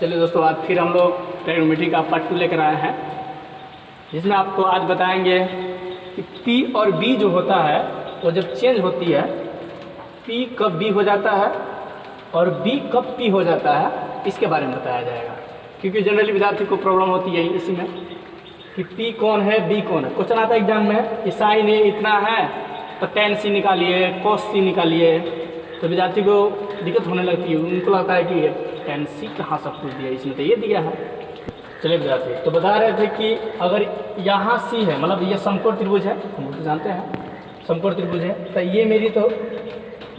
चलिए दोस्तों, आज फिर हम लोग ट्रिग्नोमेट्री का पार्ट 2 लेकर आए हैं, जिसमें आपको आज बताएंगे कि पी और बी जो होता है वो जब चेंज होती है, पी कब बी हो जाता है और बी कब पी हो जाता है, इसके बारे में बताया जाएगा। क्योंकि जनरली विद्यार्थी को प्रॉब्लम होती है इसी में कि पी कौन है, बी कौन है। क्वेश्चन आता है एग्जाम में कि साइन ए इतना है तो tan c निकालिए, cos c निकालिए, तो विद्यार्थी को दिक्कत होने लगती है। उनको लगता है कि tan c कहाँ सब कुछ दिया, इसमें तो ये दिया है। चलिए विद्यार्थी, तो बता रहे थे कि अगर यहाँ c है, मतलब ये समकोण त्रिभुज है, हम तो जानते हैं समकोण त्रिभुज है, तो ये मेरी तो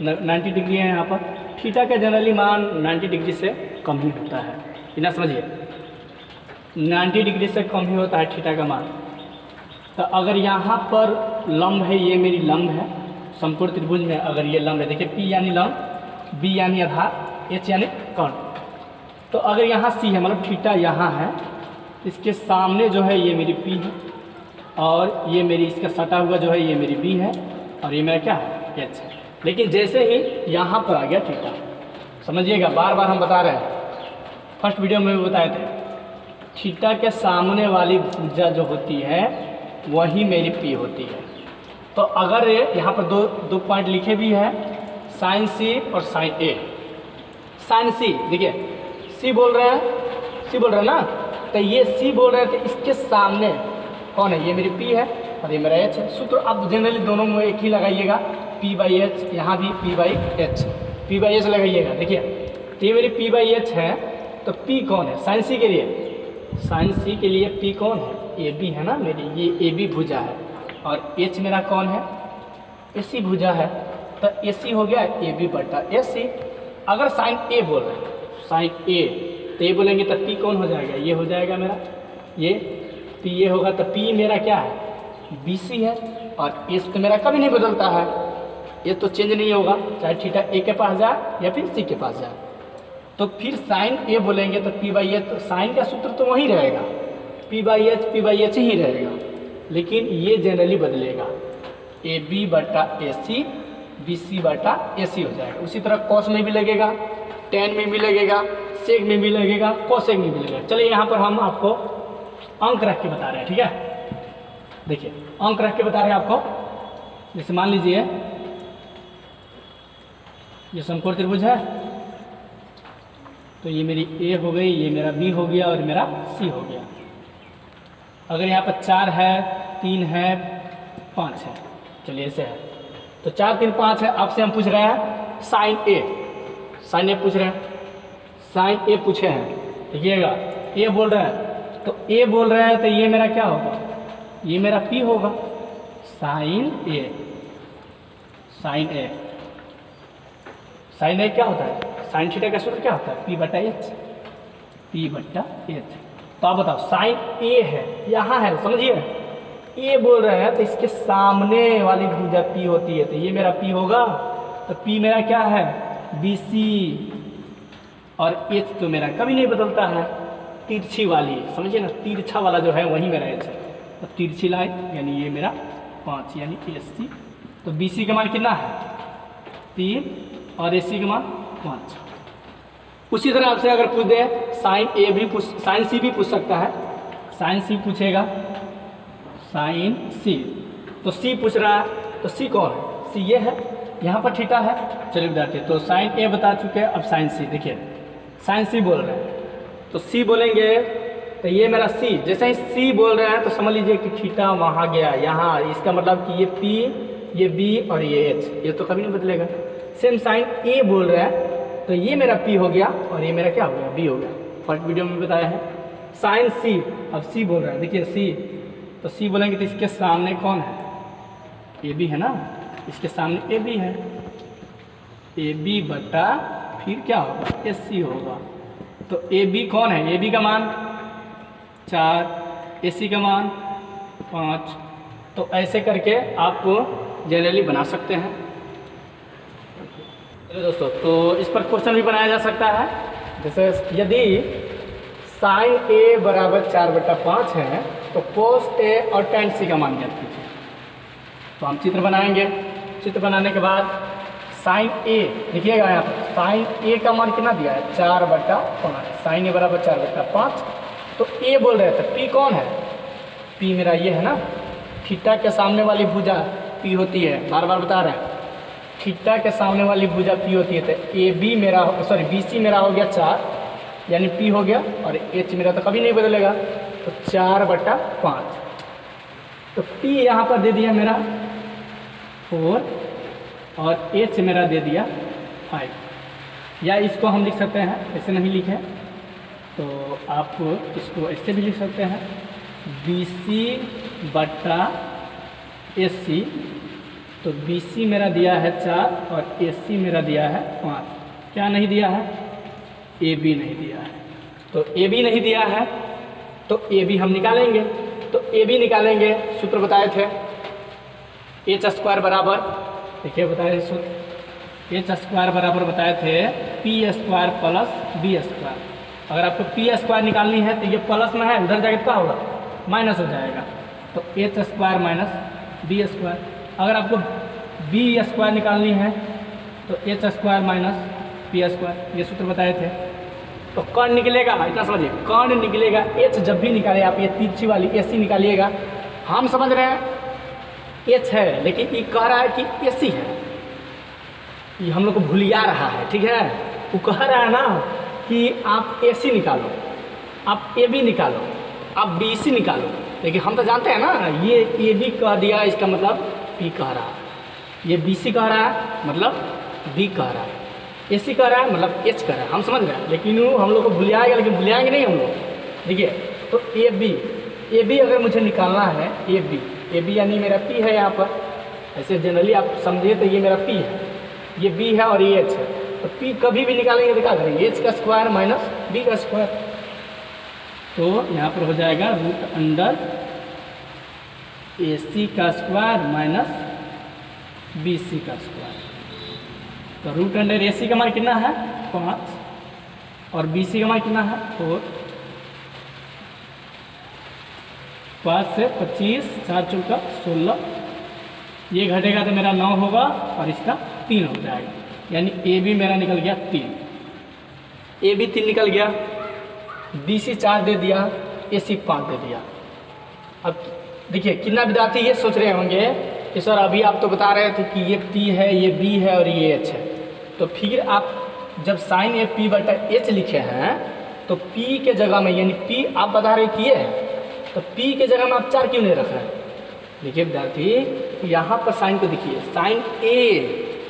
90 डिग्री है। यहाँ पर थीटा का जनरली मान 90 डिग्री से कम ही होता है, इतना समझिए, 90 डिग्री से कम ही होता है थीटा का मान। तो अगर यहाँ पर लंब है, ये मेरी लंब है समकोण त्रिभुज में, अगर ये लंब है, देखिए P यानी लंब, B यानी आधार, H यानी कोण। तो अगर यहाँ C है, मतलब थीटा यहाँ है, इसके सामने जो है ये मेरी P है, और ये मेरी इसका सटा हुआ जो है ये मेरी B है, और ये मेरा क्या है, H है। लेकिन जैसे ही यहाँ पर आ गया थीटा, समझिएगा, बार बार हम बता रहे हैं, फर्स्ट वीडियो में भी बताए थे, थीटा के सामने वाली भुजा जो होती है वही मेरी P होती है। तो अगर यहाँ पर दो पॉइंट लिखे भी हैं, साइन C और साइन A। साइन C, देखिए C बोल रहे हैं ना, तो ये C बोल रहे हैं, तो इसके सामने कौन है, ये मेरी P है और ये मेरा H है। सूत्र अब जनरली दोनों में एक ही लगाइएगा, P/H, यहाँ भी P/H लगाइएगा। देखिए ये मेरी P/H है, तो P कौन है साइन C के लिए, साइन C के लिए P कौन है, AB है ना मेरी, ये AB भुजा है, और H मेरा कौन है, AC भुजा है। तो AC हो गया AB/AC। अगर साइन A बोल रहे हैं, साइन A, तो ये बोलेंगे तो P कौन हो जाएगा, ये हो जाएगा मेरा, ये P ये होगा, तो P मेरा क्या है, BC है, और H तो मेरा कभी नहीं बदलता है, ये तो चेंज नहीं होगा, चाहे थीटा A के पास जाए या फिर C के पास जाए। तो फिर साइन A बोलेंगे तो P/H, तो साइन का सूत्र तो वही रहेगा, P/H ही रहेगा, लेकिन ये जनरली बदलेगा, AB/AC BC/AC हो जाएगा। उसी तरह कॉस में भी लगेगा, tan में भी लगेगा, सेक में भी लगेगा, कोसेक में भी लगेगा। चलिए यहाँ पर हम आपको अंक रख के बता रहे हैं, ठीक है। देखिए अंक रख के बता रहे हैं आपको, जैसे मान लीजिए ये समकोण त्रिभुज है, तो ये मेरी A हो गई, ये मेरा B हो गया, और मेरा C हो गया। अगर यहाँ पर 4 है, 3 है, 5 है, चलिए ऐसे है, तो 4 3 5 है। आपसे हम पूछ रहे हैं साइन A पूछ रहे हैं, साइन A पूछे हैं, देखिएगा A बोल रहे हैं, तो A बोल रहे हैं, तो ये मेरा क्या होगा, ये मेरा P होगा, साइन A क्या होता है, साइन थीटा का सूत्र क्या होता है, P/H। तो आप बताओ, साइन A है, यहाँ है, समझिए, A बोल रहे हैं, तो इसके सामने वाली भुजा P होती है, तो ये मेरा P होगा, तो P मेरा क्या है, BC, और H तो मेरा कभी नहीं बदलता है, तिरछी वाली, समझिए ना, तिरछा वाला जो है वही मेरा H है, तो तिरछी लाइन यानी ये मेरा 5 यानी AC। तो BC का मान कितना है, 3, और AC का मान 5। उसी तरह आपसे अगर पूछ दे साइन C भी पूछ सकता है, साइन C पूछेगा, साइन C, तो C पूछ रहा है, तो C कौन है, C ये है, यहाँ पर थीटा है। चलिए विद्यार्थी, तो साइन A बता चुके हैं, अब साइन C देखिए, साइन C बोल रहे हैं, तो C बोलेंगे, तो ये मेरा C, जैसे ही C बोल रहे हैं तो समझ लीजिए कि थीटा वहाँ गया, यहाँ, इसका मतलब कि ये P, ये B और ये H, ये तो कभी नहीं बदलेगा। सेम साइन A बोल रहे हैं, तो ये मेरा P हो गया, और ये मेरा क्या हो गया, B हो गया, फर्स्ट वीडियो में बताया है। साइन C, अब C बोल रहे हैं, देखिए C, तो C बोलेंगे तो इसके सामने कौन है, AB है ना, इसके सामने AB है, AB बटा फिर क्या होगा, AC होगा। तो AB कौन है, AB का मान 4, AC का मान 5। तो ऐसे करके आप जनरली बना सकते हैं। चलिए दोस्तों, तो इस पर क्वेश्चन भी बनाया जा सकता है, जैसे यदि साइन A बराबर 4/5 है, तो cos A और tan C का मान ज्ञात कीजिए। तो हम चित्र बनाएंगे, चित्र बनाने के बाद साइन ए देखिएगा यहाँ पर साइन ए का मान कितना दिया है 4/5, साइन ए बराबर 4/5। तो ए बोल रहे थे पी कौन है, पी मेरा ये है ना, थीटा के सामने वाली भुजा पी होती है, बार बार बता रहे हैं थीटा के सामने वाली भुजा पी होती है। तो ए बी मेरा बी सी मेरा हो गया 4 यानी पी हो गया, और एच मेरा तो कभी नहीं बदलेगा तो 4/5। तो पी यहाँ पर दे दिया मेरा 4 और एच मेरा दे दिया 5, या इसको हम लिख सकते हैं, ऐसे नहीं लिखे तो आप इसको ऐसे भी लिख सकते हैं BC/AC। तो BC मेरा दिया है 4 और AC मेरा दिया है 5। क्या नहीं दिया है, AB नहीं दिया है। तो AB नहीं दिया है तो AB हम निकालेंगे। तो AB निकालेंगे, सूत्र बताए थे h² बराबर, देखिए बताए सूत्र h² बराबर बताए थे p² + b²। अगर आपको p² निकालनी है तो ये प्लस में है, उधर जाके क्या होगा माइनस हो जाएगा, तो h² - b²। अगर आपको b² निकालनी है तो h² - p²। ये सूत्र बताए थे। तो कर्ण निकलेगा, इतना समझिए कर्ण निकलेगा, h जब भी निकाले आप ये तिरछी वाली AC निकालिएगा। हम समझ रहे हैं h है लेकिन ये कह रहा है कि AC है, ये हम लोग को भूलिया रहा है, ठीक है। वो कह रहा है ना कि आप AC निकालो, आप AB निकालो, आप BC निकालो, लेकिन हम तो जानते हैं ना ये AB कह दिया इसका मतलब P कह रहा है, ये BC कह रहा है मतलब B कह रहा है, AC कह रहा है मतलब H कह रहा है। हम समझ रहे हैं, लेकिन वो हम लोग को भूलियाएगा, लेकिन भूलियाएंगे नहीं हम लोग। देखिए तो AB अगर मुझे निकालना है AB यानी मेरा P है यहाँ पर, ऐसे जनरली आप समझिए तो ये मेरा P है, ये B है और ये H है। तो P कभी भी निकालेंगे तो क्या करेंगे h² - b²। तो यहाँ पर हो जाएगा √अंडर AC² - BC²। तो √अंडर AC का मान कितना है 5 और BC का मान कितना है 4। 5 से 25, 4 चौका 16, ये घटेगा तो मेरा 9 होगा और इसका 3 हो जाएगा, यानी AB मेरा निकल गया 3, AB 3 निकल गया, BC 4 दे दिया, AC 5 दे दिया। अब देखिए कितना विद्यार्थी ये सोच रहे होंगे कि सर अभी आप तो बता रहे थे कि ये P है, ये B है और ये H है, तो फिर आप जब साइन A P/H लिखे हैं तो P के जगह में, यानी P आप बता रहे कि ये है, तो P के जगह में आप 4 क्यों नहीं रख रहे हैं। देखिए विद्यार्थी यहाँ पर साइन को देखिए, साइन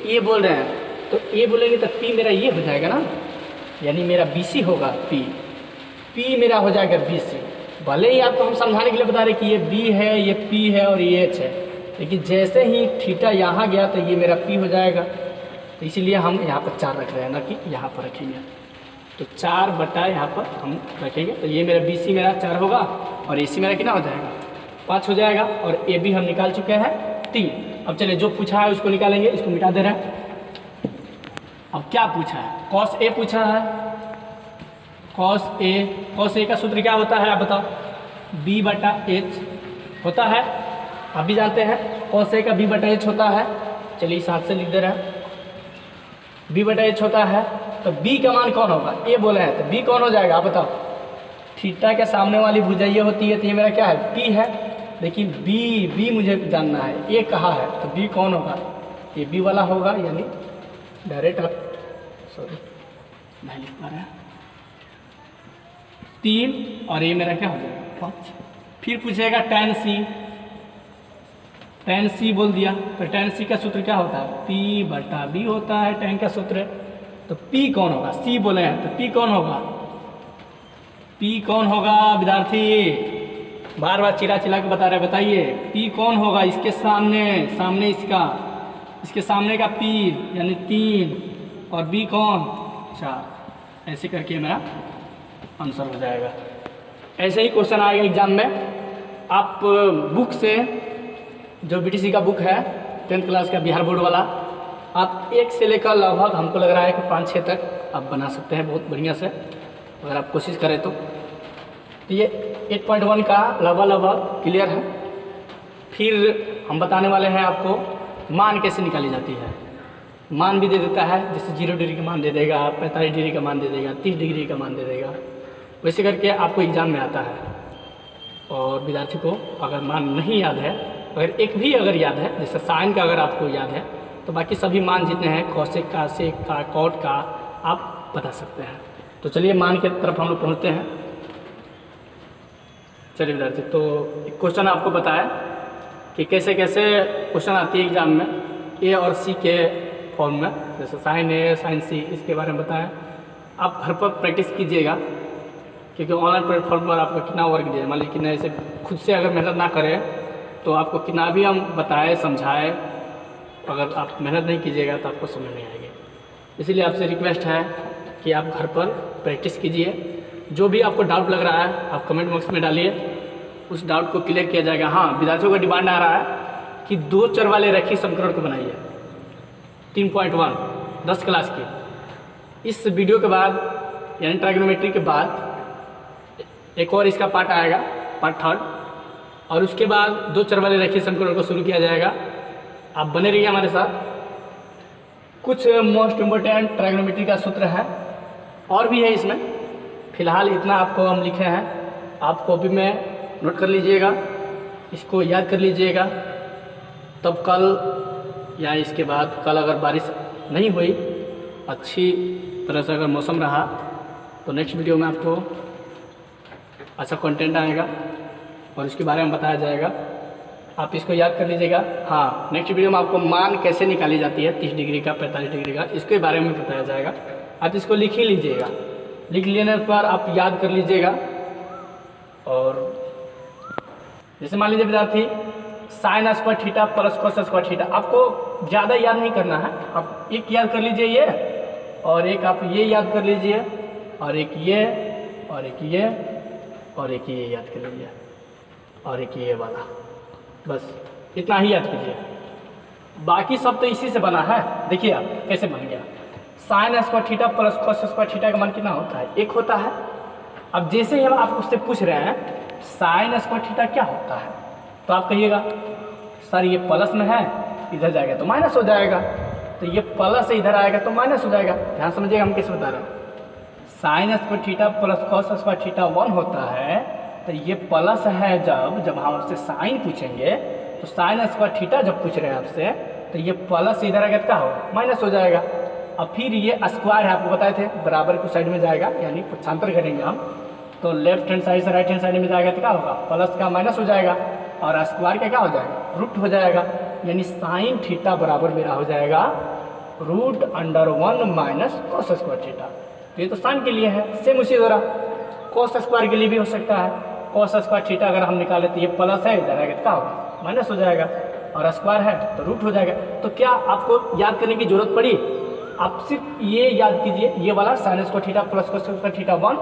A बोल रहे हैं, तो A बोलेंगे तो P मेरा ये हो जाएगा ना, यानी मेरा BC होगा P मेरा हो जाएगा BC। भले ही आपको हम समझाने के लिए बता रहे कि ये B है, ये P है और ये H है, लेकिन जैसे ही थीटा यहाँ गया तो ये मेरा P हो जाएगा, तो इसीलिए हम यहाँ पर 4 रख रहे हैं ना कि यहाँ पर रखेंगे। तो 4 यहाँ पर हम रखेंगे, तो ये मेरा BC मेरा 4 होगा और AC मेरा कितना हो जाएगा 5 हो जाएगा, और AB हम निकाल चुके हैं 3। अब चलिए जो पूछा है उसको निकालेंगे, इसको मिटा दे रहे हैं। अब क्या पूछा है, cos A पूछा है, cos A का सूत्र क्या होता है आप बताओ, B/H होता है, आप भी जानते हैं cos A का B/H होता है। चलिए इस हाथ से लिख दे रहे हैं, B/H होता है। तो B का मान कौन होगा, A बोले हैं तो B कौन हो जाएगा आप बताओ। थीटा के सामने वाली भुजा ये होती है, तो ये मेरा क्या है P है, लेकिन B मुझे जानना है, A कहाँ है, तो B कौन होगा, ये B वाला होगा, यानी डायरेक्ट आप नहीं लिख पा रहे हैं 3 और ये मेरा क्या हो जाएगा 5। फिर पूछेगा tan C बोल दिया, तो tan C का सूत्र क्या होता है P/B होता है tan का सूत्र। तो P कौन होगा, C बोले हैं तो P कौन होगा, P कौन होगा विद्यार्थी, बार बार चिल्ला के बता रहे, बताइए P कौन होगा, इसके सामने इसके सामने का P यानी 3 और B कौन 4, ऐसे करके मेरा आंसर हो जाएगा। ऐसे ही क्वेश्चन आएगा एग्जाम में। आप बुक से, जो BTC का बुक है 10th क्लास का बिहार बोर्ड वाला, आप 1 से लेकर लगभग हमको लग रहा है कि 5-6 तक आप बना सकते हैं बहुत बढ़िया से, अगर आप कोशिश करें तो। ये 8.1 का लगभग क्लियर है। फिर हम बताने वाले हैं आपको मान कैसे निकाली जाती है। मान भी दे देता है, जैसे 0 डिग्री का मान दे देगा, 45 डिग्री का मान दे देगा, 30 डिग्री का मान दे देगा। वैसे करके आपको एग्ज़ाम में आता है। और विद्यार्थी को अगर मान नहीं याद है, अगर एक भी अगर याद है, जैसे साइन का अगर आपको याद है, तो बाकी सभी मान जितने हैं कौशिक का, सेक का, कॉट का, आप बता सकते हैं। तो चलिए मान की तरफ हम लोग पहुँचते हैं। चलिए विद्यार्थी, तो एक क्वेश्चन आपको बताया कि कैसे कैसे क्वेश्चन आती है एग्जाम में ए और सी के फॉर्म में, जैसे साइन ए, साइन सी, इसके बारे में बताएं। आप घर पर प्रैक्टिस कीजिएगा, क्योंकि ऑनलाइन प्लेटफॉर्म पर आपको कितना वर्क दिया, मान लीजिए कितना, ऐसे खुद से अगर मेहनत ना करें तो आपको कितना भी हम बताएं समझाएं, अगर आप मेहनत नहीं कीजिएगा तो आपको समझ नहीं आएगी। इसीलिए आपसे रिक्वेस्ट है कि आप घर पर प्रैक्टिस कीजिए। जो भी आपको डाउट लग रहा है आप कमेंट बॉक्स में डालिए, उस डाउट को क्लियर किया जाएगा। हाँ, विद्यार्थियों का डिमांड आ रहा है कि 2 चर वाले रेखीय समीकरण को बनाइए, 3.1 10 क्लास की। इस वीडियो के बाद यानी ट्राइगोनोमेट्री के बाद एक और इसका पार्ट आएगा, पार्ट 3, और उसके बाद 2 चर वाले रेखीय समीकरण को शुरू किया जाएगा। आप बने रहिए हमारे साथ। कुछ मोस्ट इम्पोर्टेंट ट्राइगोनोमेट्री का सूत्र है और भी है इसमें, फिलहाल इतना आपको हम लिखे हैं। आप कॉपी में नोट कर लीजिएगा, इसको याद कर लीजिएगा। तब कल या इसके बाद कल अगर बारिश नहीं हुई, अच्छी तरह से अगर मौसम रहा, तो नेक्स्ट वीडियो में आपको अच्छा कंटेंट आएगा और इसके बारे में बताया जाएगा। आप इसको याद कर लीजिएगा। हाँ, नेक्स्ट वीडियो में आपको मान कैसे निकाली जाती है 30 डिग्री का, 45 डिग्री का, इसके बारे में बताया जाएगा। आप इसको लिख ही लीजिएगा, लिख लेने पर आप याद कर लीजिएगा। और जैसे मान लीजिए विद्यार्थी, sine square theta plus cos square theta, आपको ज़्यादा याद नहीं करना है। आप एक याद कर लीजिए ये, और एक आप ये याद कर लीजिए, और एक ये, और एक ये, और एक ये याद कर लीजिए, और एक ये वाला, बस इतना ही याद कीजिए। बाकी सब तो इसी से बना है। देखिए आप कैसे बन गया, sine square theta plus cos square theta का मान कितना होता है? 1 होता है। अब जैसे ही हम आप उससे पूछ रहे हैं साइन स्क्वायर थीटा क्या होता है, तो आप कहिएगा सर ये प्लस में है, इधर जाएगा तो माइनस हो जाएगा, तो ये प्लस से इधर आएगा तो माइनस हो जाएगा। ध्यान समझिएगा हम कैसे बता रहे हैं। Sine square theta plus cos square theta 1 होता है, तो ये प्लस है। जब हम आपसे साइन पूछेंगे तो साइन स्क्वायर थीटा जब पूछ रहे हैं आपसे, तो ये प्लस से इधर आएगा तो क्या होगा? माइनस हो जाएगा। अब फिर ये स्क्वायर है, आपको बताए थे बराबर को साइड में जाएगा, यानी पक्षांतर करेंगे हम, तो लेफ्ट हैंड साइड से राइट हैंड साइड में जाएगा तो क्या होगा? प्लस का माइनस हो जाएगा, और स्क्वायर का क्या हो जाएगा? रूट हो जाएगा। यानी साइन थीटा बराबर मेरा हो जाएगा √1 माइनस कॉस स्क्वायर थीटा। तो ये तो साइन के लिए है। सेम उसी तरह कॉस स्क्वायर के लिए भी हो सकता है। कॉस स्क्वायर थीटा अगर हम निकाले तो ये प्लस है, इधर आएगा तो क्या होगा? माइनस हो जाएगा, और स्क्वायर है तो रूट हो जाएगा। तो क्या आपको याद करने की जरूरत पड़ी? आप सिर्फ ये याद कीजिए, ये वाला sine square theta plus cos square theta 1,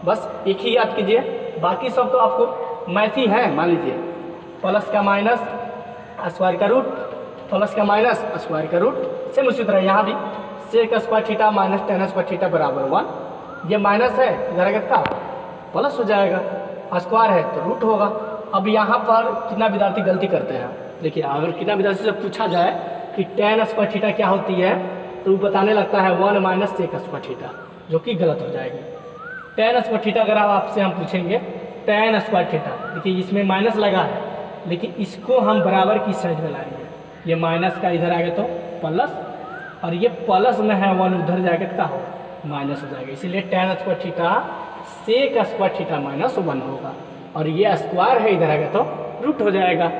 बस एक ही याद कीजिए। बाकी सब तो आपको मैथ ही है। मान लीजिए प्लस का माइनस, स्क्वायर का रूट, प्लस का माइनस, स्क्वायर का रूट। सेम उसी तरह यहाँ भी sec square theta minus tan square theta बराबर 1। ये माइनस है, इधर आएगा क्या? प्लस हो जाएगा। स्क्वायर है तो रूट होगा। अब यहाँ पर कितना विद्यार्थी गलती करते हैं? देखिए, अगर कितना विद्यार्थी से पूछा जाए कि टेन स्क्वायर थीटा क्या होती है, तो वो बताने लगता है 1 माइनस सेक स्क्वायर थीटा, जो कि गलत हो जाएगी। टेन स्क्वायर थीटा अगर आपसे हम पूछेंगे टेन स्क्वायर थीटा, देखिए इसमें माइनस लगा है, लेकिन इसको हम बराबर की साइड में लाएंगे। ये माइनस का इधर आएगा तो प्लस, और ये प्लस में है 1, उधर जाएगा तो क्या होगा? माइनस हो जाएगा। इसीलिए tan square theta sec square theta minus 1 होगा, और ये स्क्वायर है, इधर आएगा तो रूट हो जाएगा।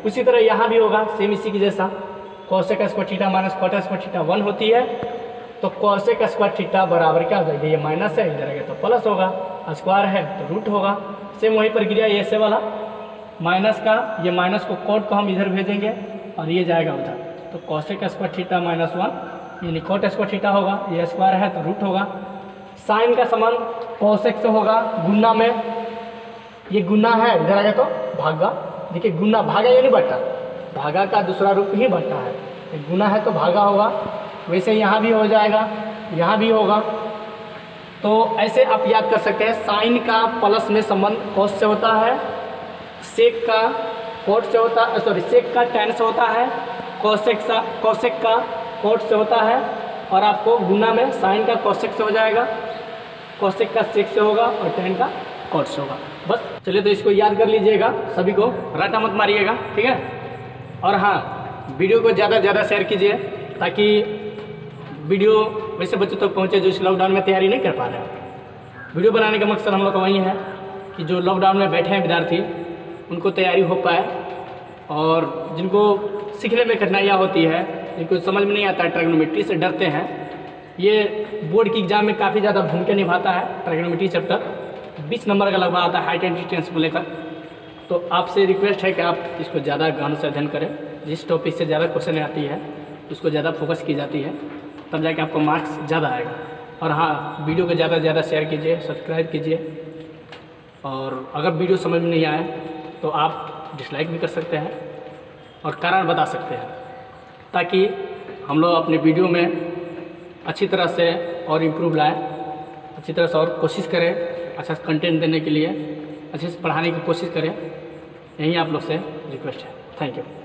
उसी तरह यहाँ भी होगा, सेम इसी की जैसा। Cosec square theta minus cot square theta 1 होती है, तो कोसेक स्क्वायर थीटा बराबर क्या हो जाएगा? ये माइनस है, इधर आएगा तो प्लस होगा, स्क्वायर है तो रूट होगा। सेम वही प्रक्रिया ये से वाला माइनस का, ये माइनस को कोट को हम इधर भेजेंगे और ये जाएगा उधर, तो कोसेक स्क्वायर थीटा माइनस 1 यानी कोट स्क्वायर थीटा होगा। ये स्क्वायर है तो रूट होगा। साइन का संबंध कोसेक से होगा गुना में, ये गुना है, इधर आएगा तो भागा। देखिए गुना भागा यानी बटा, भागा का दूसरा रूप ही बटा है। गुना है तो भागा होगा। वैसे यहाँ भी हो जाएगा, यहाँ भी होगा। तो ऐसे आप याद कर सकते हैं। साइन का प्लस में संबंध कोस से होता है, सेक का कोट से होता है, सॉरी सेक का टेन से होता है, कोसेक का कॉट से होता है, और आपको गुना में साइन का कोसेक से हो जाएगा, कोसेक का सेक से होगा, और टेन का कॉट से होगा। बस चलिए, तो इसको याद कर लीजिएगा, सभी को रटा मत मारिएगा, ठीक है। और हाँ, वीडियो को ज़्यादा से ज़्यादा शेयर कीजिए, ताकि वीडियो वैसे बच्चों तक पहुँचे जो इस लॉकडाउन में तैयारी नहीं कर पा रहे हैं। वीडियो बनाने का मकसद हम लोग का वही है कि जो लॉकडाउन में बैठे हैं विद्यार्थी, उनको तैयारी हो पाए, और जिनको सीखने में कठिनाइयाँ होती है, जिनको समझ में नहीं आता है, ट्रिग्नोमेट्री से डरते हैं, ये बोर्ड की एग्ज़ाम में काफ़ी ज़्यादा भूमिका निभाता है। ट्रिग्नोमेट्री चैप्टर 20 नंबर का लगभग आता है हाइट एंड डिस्टेंस को लेकर। तो आपसे रिक्वेस्ट है कि आप इसको ज़्यादा गहन से अध्ययन करें। जिस टॉपिक से ज़्यादा क्वेश्चन आती है उसको ज़्यादा फोकस की जाती है, तब जाके आपको मार्क्स ज़्यादा आएगा। और हाँ, वीडियो को ज़्यादा से ज़्यादा शेयर कीजिए, सब्सक्राइब कीजिए, और अगर वीडियो समझ में नहीं आए तो आप डिसलाइक भी कर सकते हैं और कारण बता सकते हैं, ताकि हम लोग अपने वीडियो में अच्छी तरह से और इम्प्रूव लाएँ, अच्छी तरह से और कोशिश करें, अच्छा कंटेंट देने के लिए अच्छे से पढ़ाने की कोशिश करें। यही आप लोग से रिक्वेस्ट है। Thank you.